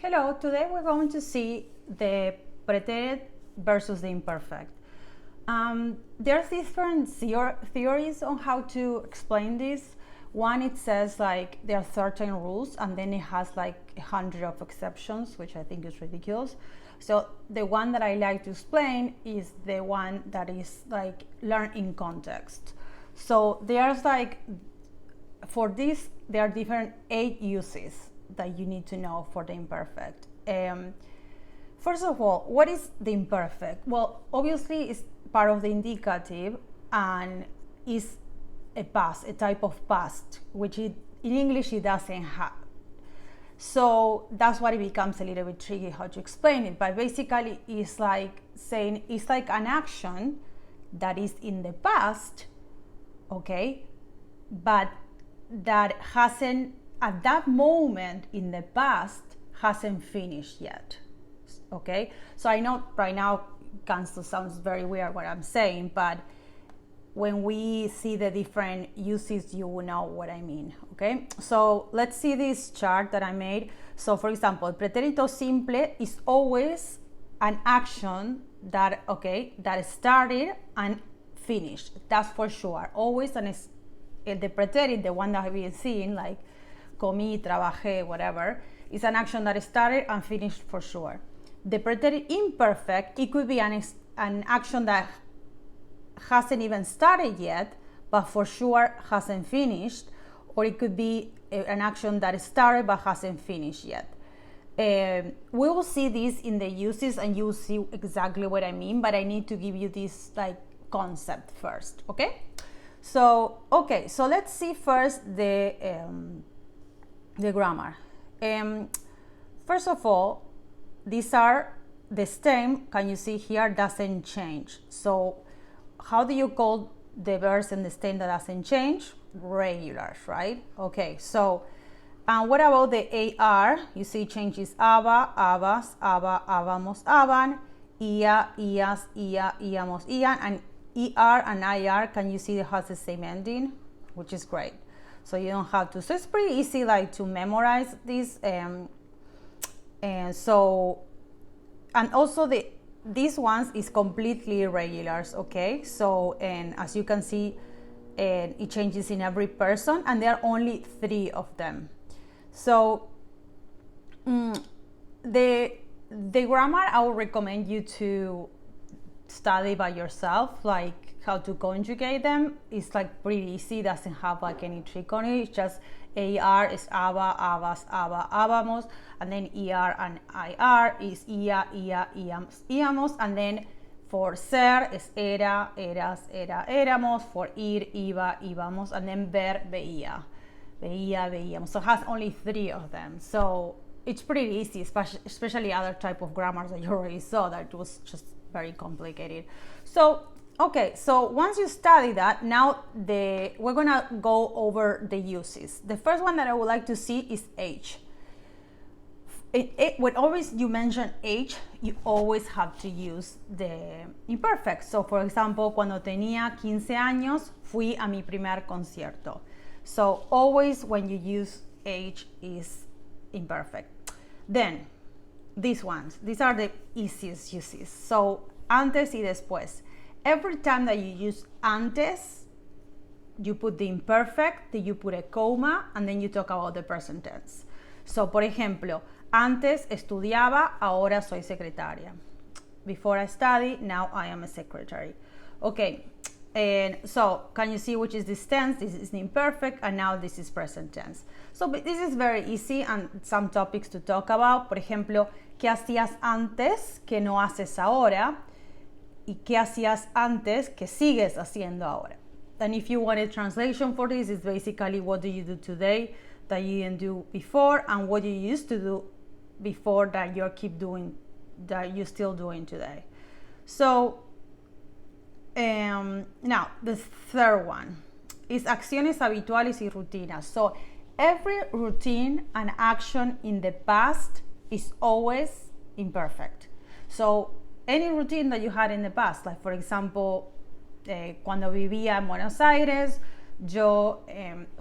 Hello, today we're going to see the Preterite versus the imperfect. There's different theories on how to explain this. One, it says like there are certain rules and then it has like 100 of exceptions, which I think is ridiculous. So the one that I like to explain is the one that is like learn in context. So there's like, for this, there are different 8 uses that you need to know for the imperfect. First of all, what is the imperfect? Well, obviously it's part of the indicative and is a past, a type of past, which in English it doesn't have. So that's why it becomes a little bit tricky how to explain it. But basically it's like saying it's like an action that is in the past, okay, but that hasn't, at that moment in the past, hasn't finished yet, okay? So I know right now it sounds very weird what I'm saying, but when we see the different uses, you will know what I mean, okay? So let's see this chart that I made. So for example, pretérito simple is always an action that, okay, that started and finished. That's for sure. Always the pretérito, the one that I've been seeing, like comí, trabajé, whatever, is an action that started and finished for sure. The pretérito imperfect, it could be an action that hasn't even started yet, but for sure hasn't finished, or it could be an action that started but hasn't finished yet. We will see this in the uses and you will see exactly what I mean, but I need to give you this like concept first, okay? So, okay, so let's see first the grammar. First of all, these are the stem, can you see here, doesn't change. So how do you call the verbs in the stem that doesn't change? Regulars, right? Okay, so what about the AR? You see changes aba, abas, aba, abamos, aban, ia, ias, ia, iamos, ian, and ER and IR, can you see it has the same ending, which is great. So you don't have to, so it's pretty easy like to memorize this. And also these ones is completely irregulars, okay? So, and as you can see, it changes in every person and there are only 3 of them. So the grammar, I would recommend you to study by yourself, like how to conjugate them. It's like pretty easy, doesn't have like any trick on it. It's just AR is aba, abas, aba, abamos, and then ER and IR is ia, ia, iams, iamos, and then for ser is era, eras, era, éramos, for ir, iba, íbamos, and then ver, veía, veía, veíamos. So it has only 3 of them. So it's pretty easy, especially other type of grammars that you already saw that was just very complicated. So, okay, so once you study that, now we're gonna go over the uses. The first one that I would like to see is age. When always you mention age, you always have to use the imperfect. So, for example, cuando tenía 15 años, fui a mi primer concierto. So, always when you use age is imperfect. Then, these ones, these are the easiest uses. So, antes y después. Every time that you use antes, you put the imperfect, then you put a comma, and then you talk about the present tense. So, por ejemplo, antes estudiaba, ahora soy secretaria. Before I study, now I am a secretary. Okay, and so can you see which is this tense? This is the imperfect, and now this is present tense. So this is very easy and some topics to talk about. Por ejemplo, ¿qué hacías antes que no haces ahora? ¿Y qué hacías antes que sigues haciendo ahora? And if you want a translation for this, it's basically what do you do today that you didn't do before, and what you used to do before that you're still doing today. So now the third one is acciones habituales y rutinas. So every routine and action in the past is always imperfect. So any routine that you had in the past, like for example, cuando vivía en Buenos Aires, yo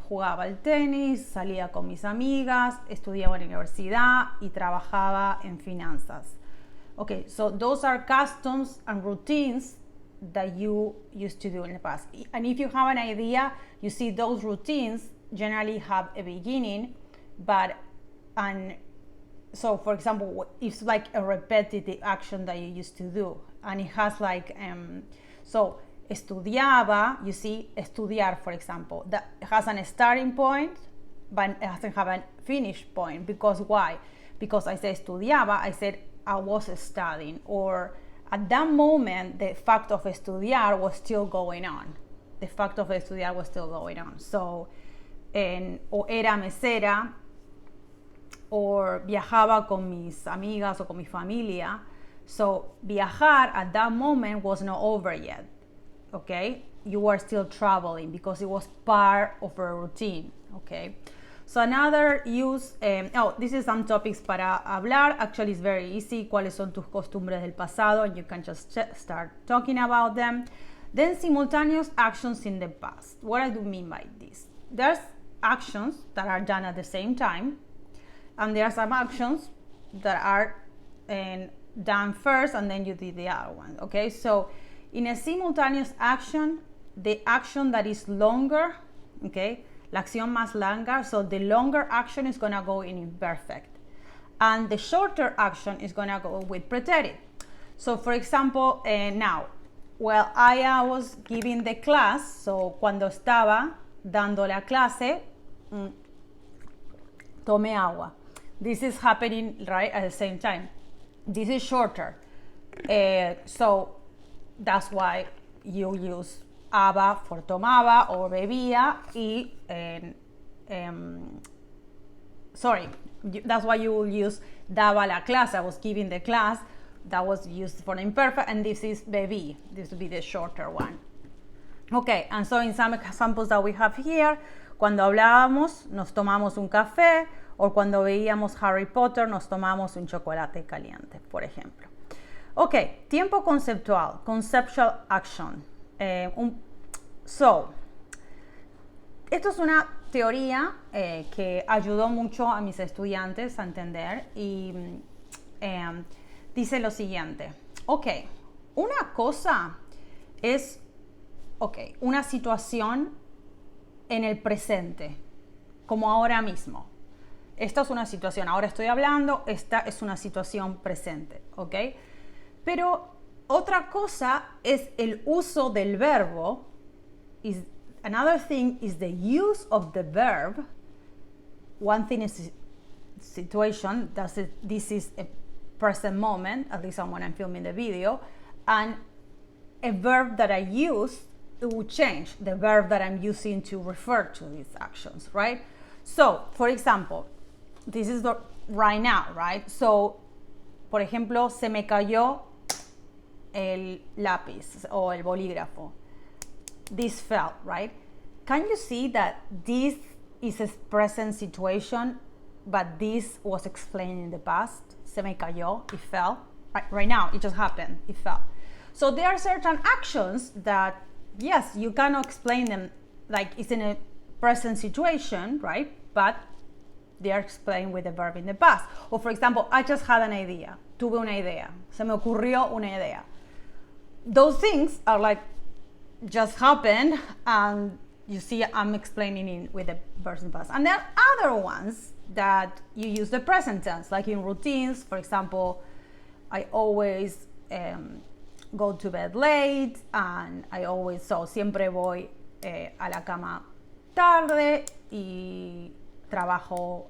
jugaba al tenis, salía con mis amigas, estudiaba en la universidad y trabajaba en finanzas. Okay, so those are customs and routines that you used to do in the past. And if you have an idea, you see those routines generally have a beginning, and so for example, it's like a repetitive action that you used to do, and it has like, so estudiaba, you see, estudiar, for example, that has a starting point, but it doesn't have a finish point. Because why? Because I said estudiaba, I said I was studying, or at that moment, the fact of estudiar was still going on. The fact of estudiar was still going on. So, o era mesera, o viajaba con mis amigas o con mi familia. So, viajar at that moment was not over yet. Okay? You were still traveling because it was part of a routine. Okay? So another use, this is some topics para hablar. Actually, it's very easy. ¿Cuáles son tus costumbres del pasado? And you can just start talking about them. Then simultaneous actions in the past. What I do mean by this? There's actions that are done at the same time, and there are some actions that are done first and then you did the other one. Okay, so in a simultaneous action, the action that is longer, okay, la acción más larga, so the longer action is going to go in imperfect, and the shorter action is going to go with preterite. So for example, now, well, I was giving the class, so cuando estaba dando la clase, tomé agua. This is happening right at the same time. This is shorter. So that's why you use aba for tomaba or bebía, y that's why you will use daba la clase. I was giving the class. That was used for the imperfect, and this is bebí. This will be the shorter one. Okay, and so in some examples that we have here, cuando hablábamos, nos tomamos un café, o cuando veíamos Harry Potter, nos tomamos un chocolate caliente, por ejemplo. Okay, tiempo conceptual, conceptual action. Esto es una teoría que ayudó mucho a mis estudiantes a entender, y dice lo siguiente. Ok, una cosa es, una situación en el presente, como ahora mismo. Esta es una situación, ahora estoy hablando, esta es una situación presente, ¿ok? Pero otra cosa es el uso del verbo. Another thing is the use of the verb. One thing is situation, this is a present moment, at least when I'm filming the video, and a verb that I use, it will change the verb that I'm using to refer to these actions, right? So, for example, this is the right now, right? So, por ejemplo, se me cayó el lápiz o el bolígrafo. This fell, right? Can you see that this is a present situation, but this was explained in the past? Se me cayó, it fell. Right now, it just happened, it fell. So there are certain actions that, yes, you cannot explain them like it's in a present situation, right? But they are explained with the verb in the past. Or for example, I just had an idea. Tuve una idea. Se me ocurrió una idea. Those things are like just happened, and you see I'm explaining it with the verb in the past. And there are other ones that you use the present tense, like in routines. For example, I always go to bed late, and siempre voy a la cama tarde y trabajo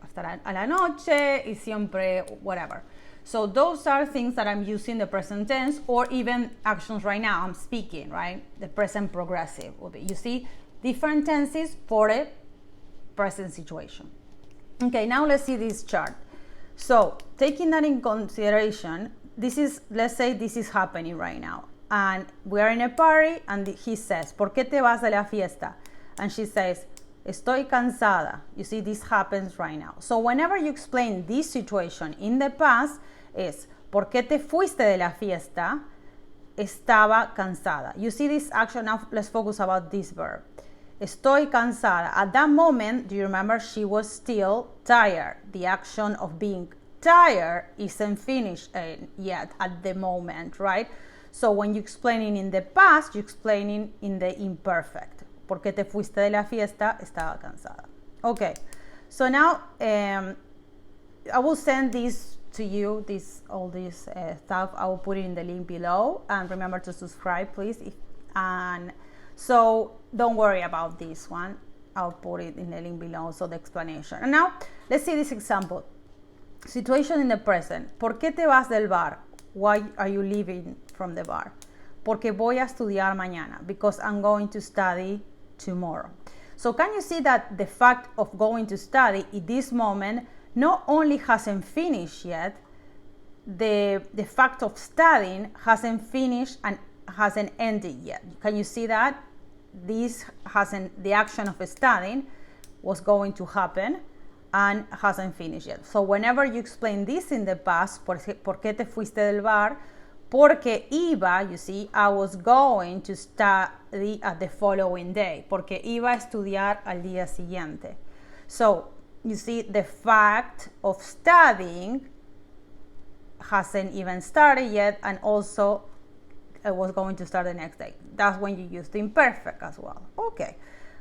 hasta a la noche y siempre whatever. So those are things that I'm using the present tense, or even actions right now. I'm speaking, right? The present progressive will be. You see different tenses for a present situation. Okay, now let's see this chart. So taking that in consideration, let's say this is happening right now, and we're in a party, and he says, ¿por qué te vas de la fiesta? And she says, estoy cansada. You see, this happens right now. So whenever you explain this situation in the past, is ¿por qué te fuiste de la fiesta? Estaba cansada. You see this action. Now let's focus about this verb. Estoy cansada. At that moment, do you remember she was still tired? The action of being tired isn't finished yet at the moment, right? So when you're explaining in the past, you're explaining in the imperfect. ¿Por qué te fuiste de la fiesta? Estaba cansada. Okay, so now I will send this to you, all this stuff. I will put it in the link below, and remember to subscribe, please. And so don't worry about this one. I'll put it in the link below, so the explanation. And now let's see this example. Situation in the present. ¿Por qué te vas del bar? Why are you leaving from the bar? Porque voy a estudiar mañana. Because I'm going to study tomorrow. So can you see that the fact of going to study in this moment not only hasn't finished yet, the fact of studying hasn't finished and hasn't ended yet. Can you see that? The action of studying was going to happen and hasn't finished yet. So whenever you explain this in the past, ¿por qué te fuiste del bar? Porque iba, you see, I was going to study at the following day. Porque iba a estudiar al día siguiente. So, you see, the fact of studying hasn't even started yet, and also I was going to start the next day. That's when you use the imperfect as well. Okay,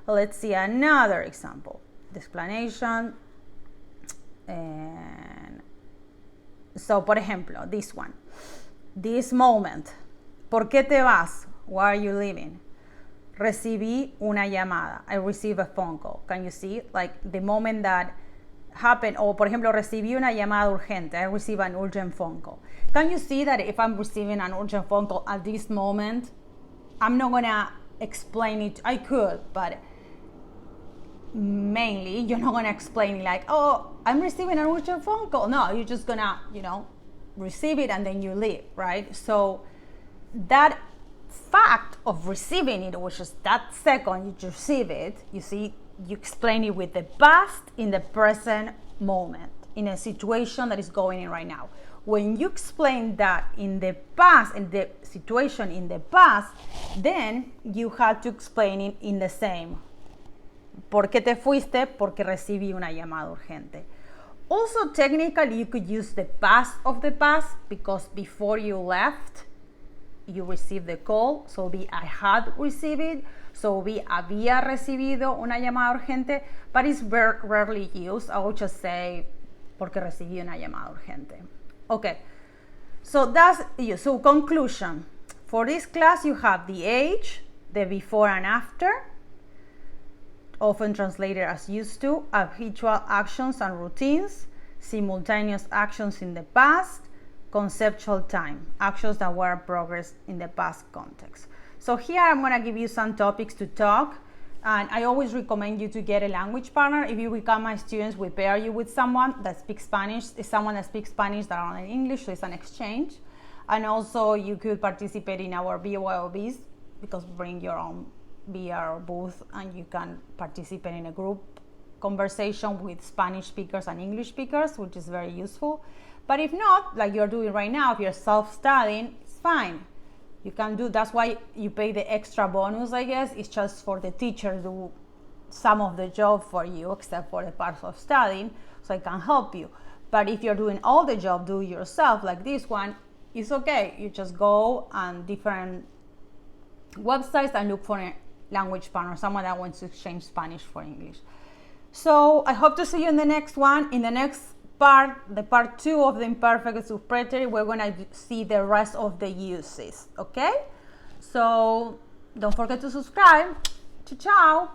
let's see another example. The explanation. And so, por ejemplo, this one. This moment. ¿Por qué te vas? Why are you leaving? Recibí una llamada. I received a phone call. Can you see? Like the moment that happened. Or, por ejemplo, recibí una llamada urgente. I received an urgent phone call. Can you see that if I'm receiving an urgent phone call at this moment, I'm not going to explain it. I could, but mainly you're not going to explain like, oh, I'm receiving an urgent phone call. No, you're just going to, receive it and then you leave, right? So that fact of receiving it, which is that second you receive it, you see, you explain it with the past in the present moment, in a situation that is going in right now. When you explain that in the past, in the situation in the past, then you have to explain it in the same. ¿Por qué te fuiste? Porque recibí una llamada urgente. Also, technically, you could use the past of the past, because before you left, you received the call. So be I had received it. So be había recibido una llamada urgente, but it's very rarely used. I would just say porque recibí una llamada urgente. Okay, so that's you. So conclusion. For this class, you have the age, the before and after, often translated as used to, habitual actions and routines, simultaneous actions in the past, conceptual time, actions that were progressed in the past context. So here I'm going to give you some topics to talk, and I always recommend you to get a language partner. If you become my students, we pair you with someone that speaks Spanish. It's someone that speaks Spanish that are in English, so it's an exchange. And also you could participate in our BYOBs, because bring your own VR booth and you can participate in a group conversation with Spanish speakers and English speakers, which is very useful. But if not, like you're doing right now, if you're self-studying, it's fine. You can do, that's why you pay the extra bonus, I guess. It's just for the teacher to do some of the job for you, except for the parts of studying, so I can help you. But if you're doing all the job, do it yourself, like this one, it's okay. You just go on different websites and look for a language partner, someone that wants to exchange Spanish for English. So I hope to see you in the next one. In the next part, the part 2 of the imperfect of preterite, we're going to see the rest of the uses, okay? So don't forget to subscribe. Ciao, ciao.